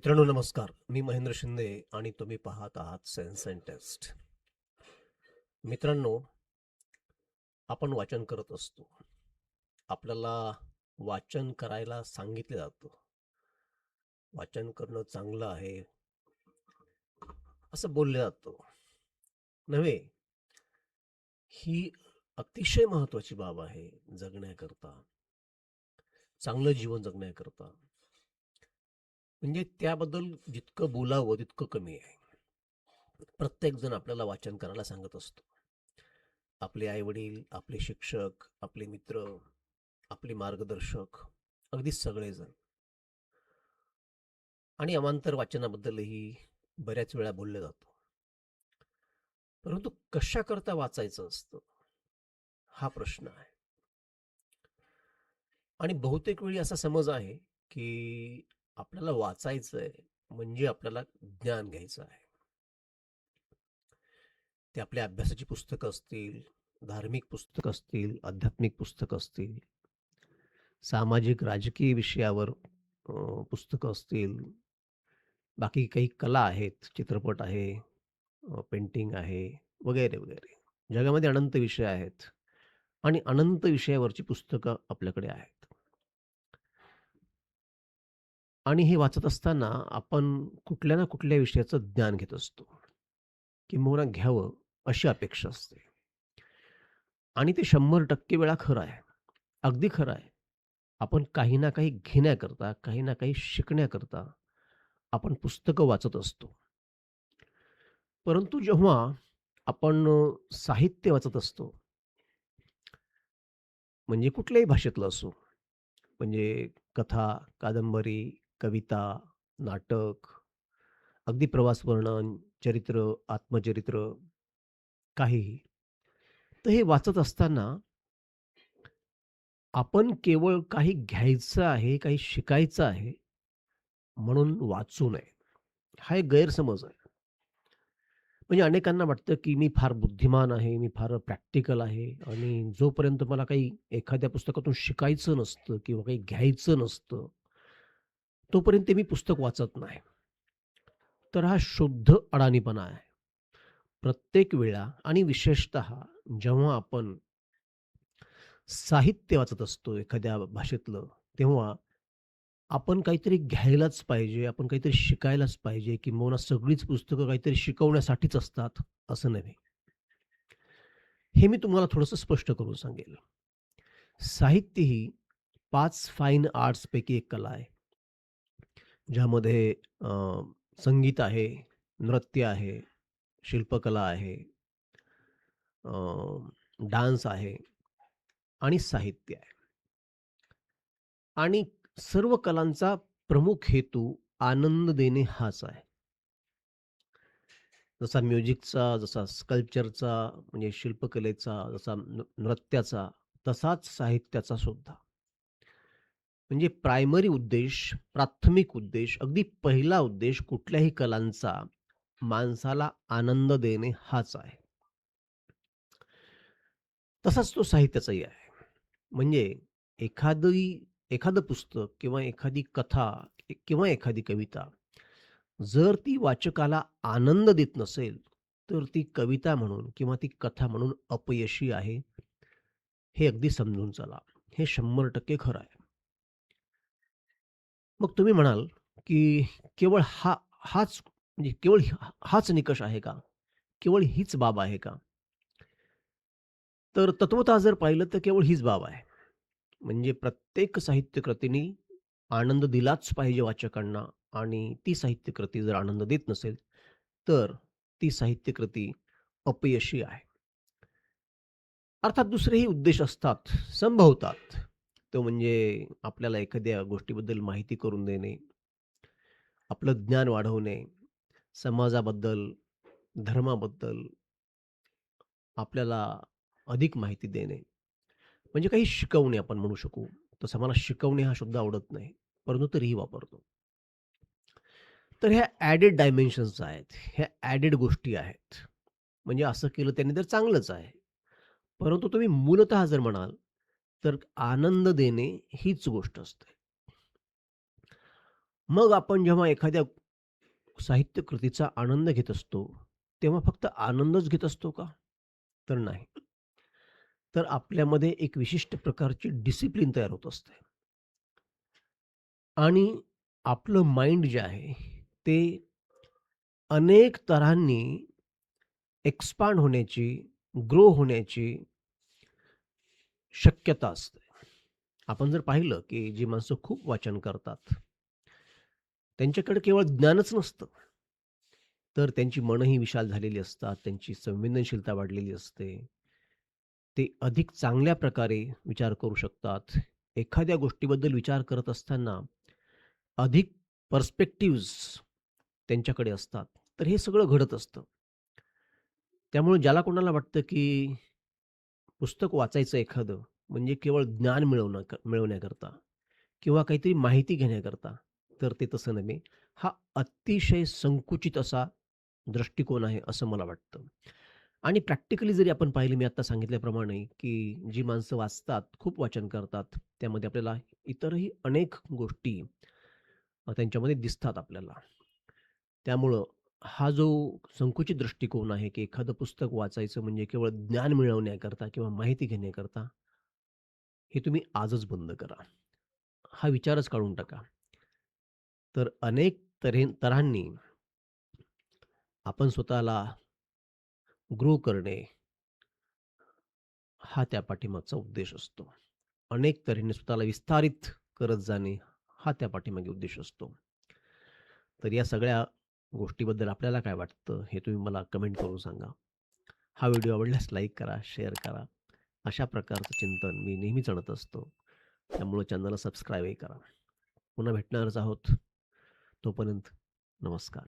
मित्रांनो नमस्कार. मी महेंद्र शिंदे आणि तुम्ही पाहत आहात सेन्स अँड टेस्ट. मित्रांनो, आपण वाचन करत असतो. आपल्याला वाचन करायला सांगितलं जातं. वाचन करणं चांगलं आहे, असं बोललं जातं. नव्हे, ही अतिशय महत्त्वाची बाब आहे जगण्याकरता, चांगलं जीवन जगण्याकरता. म्हणजे त्याबद्दल जितकं बोलावं तितकं कमी आहे. प्रत्येकजण आपल्याला वाचन करायला सांगत असतो. आपले आई-वडील, आपले शिक्षक, आपले मित्र, आपले मार्गदर्शक, अगदी सगळेजण. आणि अवांतर वाचनाबद्दलही बऱ्याच वेळा बोललं जातं. परंतु कशाकरता वाचायचं असतं? हा प्रश्न आहे. आणि बहुतेक वेळी असा समज आहे, की आपल्याला वाचायचंय म्हणजे आपल्याला ज्ञान घ्यायचं आहे. ते आपल्या अभ्यासाची पुस्तकं असतील, धार्मिक पुस्तकं असतील, आध्यात्मिक पुस्तकं असतील, सामाजिक राजकीय विषयावर पुस्तकं असतील, बाकी काही कला आहेत, चित्रपट आहे, पेंटिंग आहे, वगैरे, वगैरे. जगामध्ये अनंत विषय आहेत आणि अनंत विषयावरची पुस्तकं आपल्याकडे आहेत. आणि हे वाचत असताना आपण कुठल्या ना कुठल्या विषयाचं ज्ञान घेत असतो. किंबहुना घ्यावं अशी अपेक्षा असते. आणि ते 100% वेळा खरं आहे. अगदी खरं आहे. आपण काही ना काही घेण्याकरता, काही ना काही शिकण्याकरता आपण पुस्तकं वाचत असतो. परंतु जेव्हा आपण साहित्य वाचत असतो, म्हणजे कुठल्याही भाषेतलं असो, म्हणजे कथा, कादंबरी, कविता, नाटक, अगदी प्रवास वर्णन, चरित्र, आत्मचरित्र, काहीही. तर हे वाचत असताना आपण केवळ काही घ्यायचं आहे, काही शिकायचं आहे म्हणून वाचू नये. हा एक गैरसमज आहे. म्हणजे अनेकांना वाटतं, की मी फार बुद्धिमान आहे, मी फार प्रॅक्टिकल आहे आणि जोपर्यंत मला काही एखाद्या पुस्तकातून शिकायचं नसतं किंवा काही घ्यायचं नसतं, तोपर्यंत ते मी पुस्तक वाचत नाही. तर हा शुद्ध अडाणीपणा आहे. प्रत्येक वेळा आणि विशेषतः जेव्हा आपण साहित्य वाचत असतो एखाद्या भाषेतलं, तेव्हा आपण काहीतरी घ्यायलाच पाहिजे, आपण काहीतरी शिकायलाच पाहिजे, किंबहुना सगळीच पुस्तकं काहीतरी शिकवण्यासाठीच असतात, असं नव्हे. हे मी तुम्हाला थोडंसं स्पष्ट करून सांगेल. साहित्य ही 5 फाईन आर्ट्सपैकी एक कला आहे. ज्यामध्ये संगीत आहे, नृत्य आहे, शिल्पकला आहे, डान्स आहे आणि साहित्य आहे. आणि सर्व कलांचा प्रमुख हेतू आनंद देणे हाच आहे. जसा म्युझिकचा, जसा स्कल्पचरचा म्हणजे शिल्पकलेचा, जसा नृत्याचा, तसाच साहित्याचा सुद्धा. म्हणजे प्रायमरी उद्देश, प्राथमिक उद्देश, अगदी पहिला उद्देश कुठल्याही कलांचा माणसाला आनंद देणे हाच आहे. तसाच तो साहित्याचाही आहे. म्हणजे एखादं पुस्तक किंवा एखादी कथा किंवा एखादी कविता जर ती वाचकाला आनंद देत नसेल, तर ती कविता म्हणून किंवा ती कथा म्हणून अपयशी आहे, हे अगदी समजून चला. हे 100% खरं आहे. मग तुम्ही म्हणाल, की केवळ हाच म्हणजे केवळ हाच निकष आहे का? केवळ हीच बाब आहे का? तर तत्वतः जर पाहिलं तर केवळ हीच बाब आहे. म्हणजे प्रत्येक साहित्यकृतींनी आनंद दिलाच पाहिजे वाचकांना आणि ती साहित्यकृती जर आनंद देत नसेल, तर ती साहित्यकृती अपयशी आहे. अर्थात दुसरेही उद्देश असतात, संभवतात. तो म्हणजे आपल्याला एखाद्या गोष्टीबद्दल माहिती करून देणे, आपलं ज्ञान वाढवणे, समाजाबद्दल, धर्माबद्दल आपल्याला अधिक माहिती देणे. म्हणजे काही शिकवणे आपण म्हणू शकू. तसं मला शिकवणे हा शब्द आवडत नाही, परंतु तरीही वापरतो. तर ह्या ॲडेड डायमेन्शन्स आहेत. ह्या ॲडेड गोष्टी आहेत. म्हणजे असं केलं त्याने तर चांगलंच आहे. परंतु तुम्ही मूलतः जर म्हणाल, तर आनंद देणे हीच गोष्ट असते. मग आपण जेव्हा एखाद्या साहित्य कृतीचा आनंद घेत असतो, तेव्हा फक्त आनंदच घेत असतो का? तर नाही. तर आपल्यामध्ये एक विशिष्ट प्रकारची डिसिप्लिन तयार होत असते आणि आपलं माइंड जे आहे, ते अनेक तऱ्हांनी एक्सपांड होण्याची, ग्रो होण्याची शक्यता असते. आपण जर पाहिलं, की जी माणसं खूप वाचन करतात, त्यांच्याकडे केवळ ज्ञानच नसतं, तर त्यांची मनही विशाल झालेली असतात, त्यांची संवेदनशीलता वाढलेली असते. ते अधिक चांगल्या प्रकारे विचार करू शकतात. एखाद्या गोष्टीबद्दल विचार करत असताना अधिक पर्स्पेक्टिव्हज त्यांच्याकडे असतात. तर हे सगळं घडत असतं. त्यामुळे ज्याला कोणाला वाटतं, की पुस्तक वाचायचं एखादं म्हणजे केवळ ज्ञान मिळवण्याकरता किंवा काहीतरी माहिती घेण्याकरता, तर ते तसं नव्हे. हा अतिशय संकुचित असा दृष्टिकोन आहे, असं मला वाटतं. आणि प्रॅक्टिकली जरी आपण पाहिलं, मी आत्ता सांगितल्याप्रमाणे, की जी माणसं वाचतात, खूप वाचन करतात, त्यामध्ये आपल्याला इतरही अनेक गोष्टी त्यांच्यामध्ये दिसतात आपल्याला. त्यामुळं हा जो संकुचित दृष्टिकोन आहे, की एखादं पुस्तक वाचायचं म्हणजे केवळ ज्ञान मिळवण्याकरता किंवा माहिती घेण्याकरता, हे तुम्ही आजच बंद करा. हा विचारच काढून टाका. तर अनेक तऱ्हांनी आपण स्वतःला ग्रो करणे, हा त्या पाठीमागचा उद्देश असतो. अनेक तऱ्हेने स्वतःला विस्तारित करत जाणे, हा त्या पाठीमागे उद्देश असतो. तर या सगळ्या गोष्टीबद्दल आपल्याला काय वाटतं, हे तुम्ही मला कमेंट करून सांगा. हा व्हिडिओ आवडल्यास लाईक करा, शेअर करा. अशा प्रकारचं चिंतन मी नेहमीच आणत असतो. त्यामुळे चॅनलला सबस्क्राईबही करा. पुन्हा भेटणारच आहोत. तोपर्यंत नमस्कार.